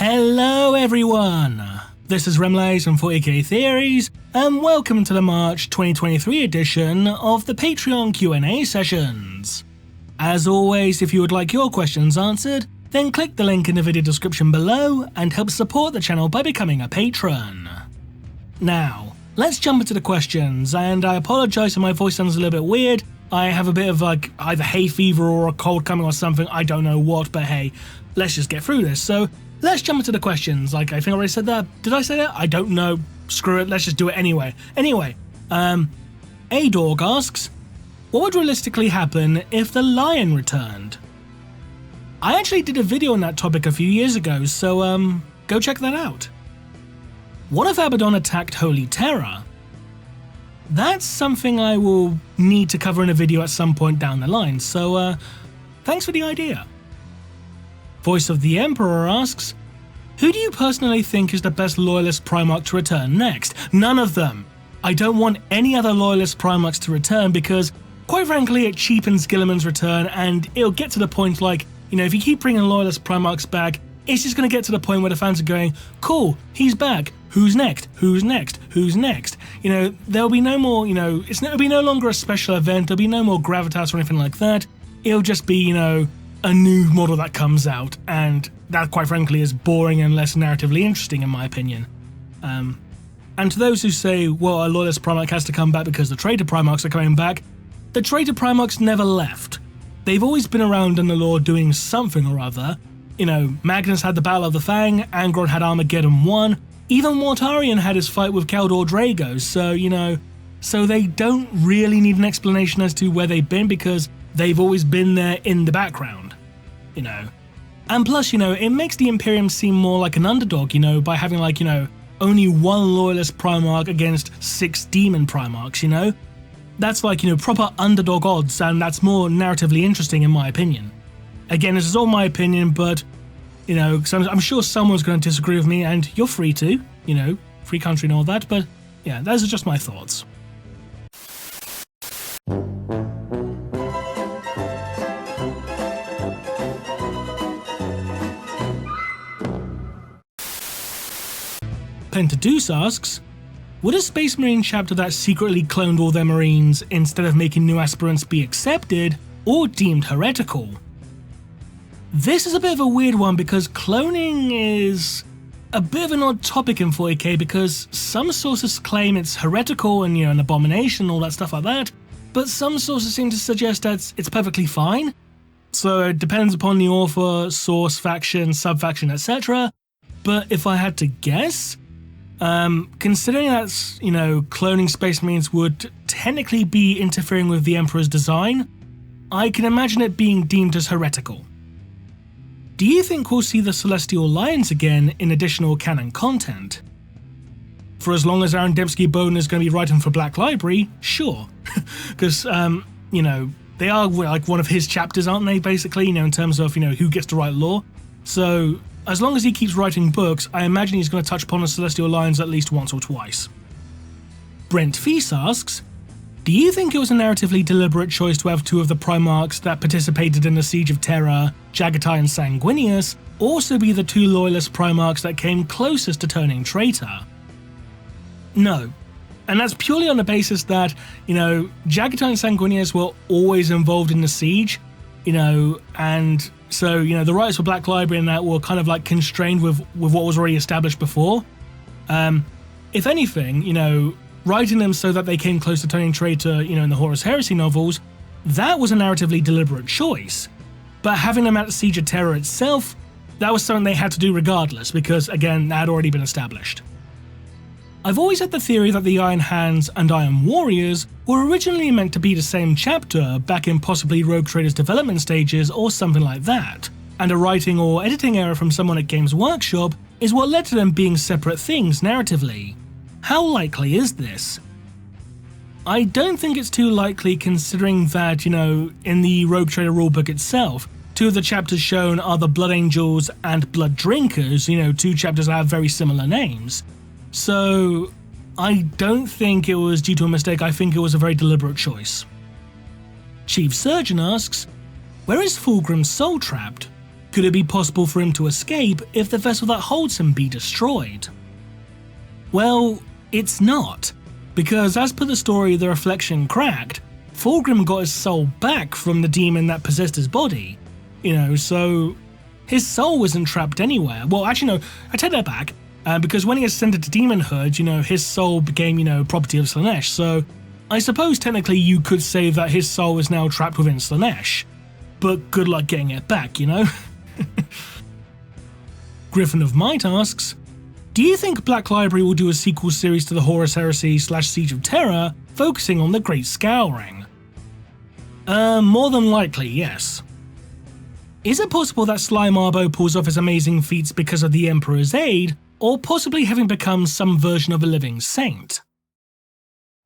Hello everyone! This is Remlays from 40k Theories, and welcome to the March 2023 edition of the Patreon Q&A sessions. As always, if you would like your questions answered, then click the link in the video description below and help support the channel by becoming a patron. Now, let's jump into the questions, and I apologise if my voice sounds a little bit weird. I have a bit of either hay fever or a cold coming or something, I don't know what, but hey, let's just get through this. So, let's jump into the questions. I think I already said that. Did I say that? I don't know. Screw it, let's just do it anyway. A-Dog asks, what would realistically happen if the lion returned? I actually did a video on that topic a few years ago, so go check that out. What if Abaddon attacked Holy Terror? That's something I will need to cover in a video at some point down the line, so thanks for the idea. Voice of the Emperor asks, who do you personally think is the best Loyalist Primarch to return next? None of them. I don't want any other Loyalist Primarchs to return because, quite frankly, it cheapens Guilliman's return and it'll get to the point like, if you keep bringing Loyalist Primarchs back, it's just going to get to the point where the fans are going, cool, he's back, who's next, who's next, who's next? There'll be no more, it'll be no longer a special event, there'll be no more gravitas or anything like that. It'll just be, a new model that comes out, and that, quite frankly, is boring and less narratively interesting in my opinion. And to those who say, well, a Loyalist Primarch has to come back because the Traitor Primarchs are coming back, the Traitor Primarchs never left. They've always been around in the lore doing something or other. Magnus had the Battle of the Fang, Angron had Armageddon 1, even Mortarion had his fight with Keldor Drago, so they don't really need an explanation as to where they've been because they've always been there in the background, And plus, it makes the Imperium seem more like an underdog, by having only one Loyalist Primarch against 6 Demon Primarchs, That's proper underdog odds, and that's more narratively interesting in my opinion. Again, this is all my opinion, but, cause I'm sure someone's going to disagree with me, and you're free to, free country and all that, but yeah, those are just my thoughts. Pentadeus asks, would a Space Marine chapter that secretly cloned all their Marines instead of making new aspirants be accepted or deemed heretical? This is a bit of a weird one because cloning is a bit of an odd topic in 40k because some sources claim it's heretical and an abomination and all that stuff like that, but some sources seem to suggest that it's perfectly fine. So it depends upon the author, source, faction, sub-faction, etc. But if I had to guess, considering that, cloning Space Marines would technically be interfering with the Emperor's design, I can imagine it being deemed as heretical. Do you think we'll see the Celestial Lions again in additional canon content? For as long as Aaron Dembski-Bowden is going to be writing for Black Library, sure. Because, they are like one of his chapters, aren't they, basically, in terms of, who gets to write lore. So, as long as he keeps writing books, I imagine he's going to touch upon the Celestial Lions at least once or twice. Brent Feast asks, do you think it was a narratively deliberate choice to have 2 of the Primarchs that participated in the Siege of Terra, Jagatai and Sanguinius, also be the 2 Loyalist Primarchs that came closest to turning traitor? No. And that's purely on the basis that, Jagatai and Sanguinius were always involved in the siege, and so, the writers for Black Library and that were kind of constrained with what was already established before. If anything, writing them so that they came close to turning traitor, in the Horus Heresy novels, that was a narratively deliberate choice. But having them at the Siege of Terror itself, that was something they had to do regardless, because again, that had already been established. I've always had the theory that the Iron Hands and Iron Warriors were originally meant to be the same chapter back in possibly Rogue Trader's development stages or something like that, and a writing or editing error from someone at Games Workshop is what led to them being separate things narratively. How likely is this? I don't think it's too likely considering that, in the Rogue Trader rulebook itself, 2 of the chapters shown are the Blood Angels and Blood Drinkers, 2 chapters that have very similar names. So, I don't think it was due to a mistake, I think it was a very deliberate choice. Chief Surgeon asks, where is Fulgrim's soul trapped? Could it be possible for him to escape if the vessel that holds him be destroyed? Well, it's not, because as per the story The Reflection cracked, Fulgrim got his soul back from the demon that possessed his body. So his soul wasn't trapped anywhere. Well, actually no, I take that back, because when he ascended to demonhood, his soul became, property of Slaanesh, so I suppose technically you could say that his soul is now trapped within Slaanesh, but good luck getting it back, Griffin of Might asks, do you think Black Library will do a sequel series to the Horus Heresy / Siege of Terror, focusing on the Great Scouring? More than likely, yes. Is it possible that Sly Marbo pulls off his amazing feats because of the Emperor's aid, or possibly having become some version of a living saint?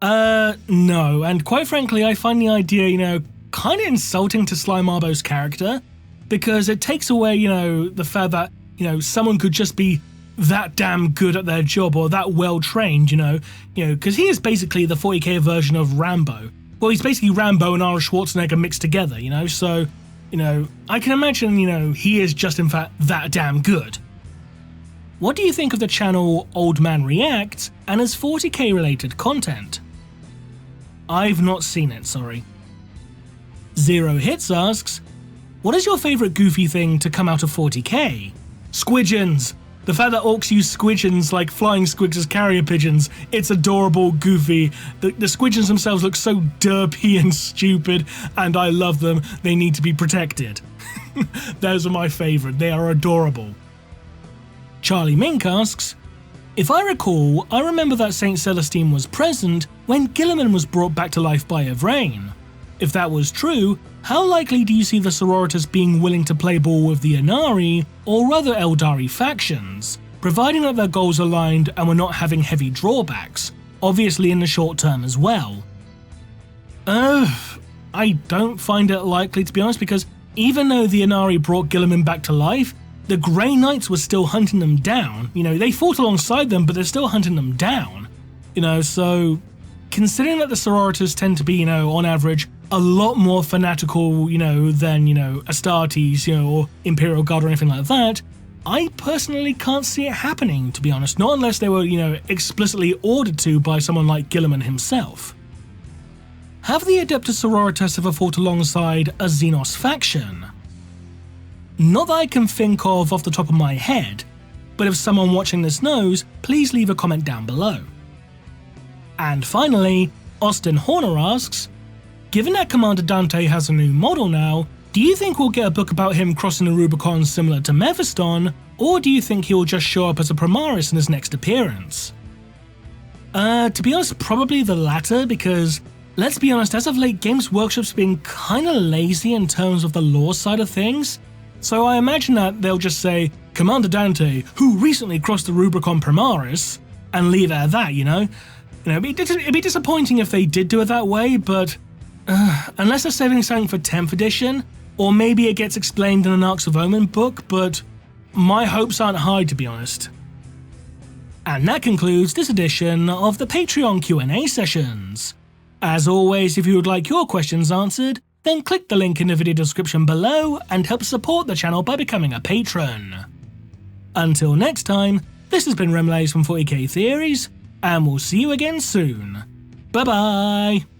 No, and quite frankly I find the idea, kind of insulting to Sly Marbo's character, because it takes away, the fact that, someone could just be that damn good at their job or that well trained, because he is basically the 40k version of Rambo. Well, he's basically Rambo and Arnold Schwarzenegger mixed together, so, I can imagine, he is just in fact that damn good. What do you think of the channel Old Man Reacts and his 40k related content? I've not seen it, sorry. Zero Hits asks, what is your favourite goofy thing to come out of 40k? Squidgens! The fact that orcs use squidgens like flying squids as carrier pigeons, it's adorable, goofy. The squidgens themselves look so derpy and stupid, and I love them. They need to be protected. Those are my favourite, they are adorable. Charlie Mink asks, if I recall, I remember that Saint Celestine was present when Guilliman was brought back to life by Yvraine. If that was true, how likely do you see the Sororitas being willing to play ball with the Inari or other Eldari factions, providing that their goals aligned and we're not having heavy drawbacks, obviously in the short term as well? I don't find it likely, to be honest, because even though the Inari brought Guilliman back to life, the Grey Knights were still hunting them down. They fought alongside them, but they're still hunting them down. So considering that the Sororitas tend to be, on average, a lot more fanatical, than, Astartes, or Imperial Guard or anything like that, I personally can't see it happening, to be honest, not unless they were, explicitly ordered to by someone like Guilliman himself. Have the Adeptus Sororitas ever fought alongside a Xenos faction? Not that I can think of off the top of my head, but if someone watching this knows, please leave a comment down below. And finally, Austin Horner asks, given that Commander Dante has a new model now, do you think we'll get a book about him crossing the Rubicon similar to Mephiston, or do you think he'll just show up as a Primaris in his next appearance? To be honest, probably the latter, because let's be honest, as of late Games Workshop's been kinda lazy in terms of the lore side of things, so I imagine that they'll just say, Commander Dante, who recently crossed the Rubicon Primaris, and leave it at that, It'd be disappointing if they did do it that way, but unless they're saving something for 10th edition, or maybe it gets explained in an Arcs of Omen book, but my hopes aren't high, to be honest. And that concludes this edition of the Patreon Q&A sessions. As always, if you would like your questions answered, then click the link in the video description below and help support the channel by becoming a patron. Until next time, this has been Remlays from 40k Theories, and we'll see you again soon. Bye bye!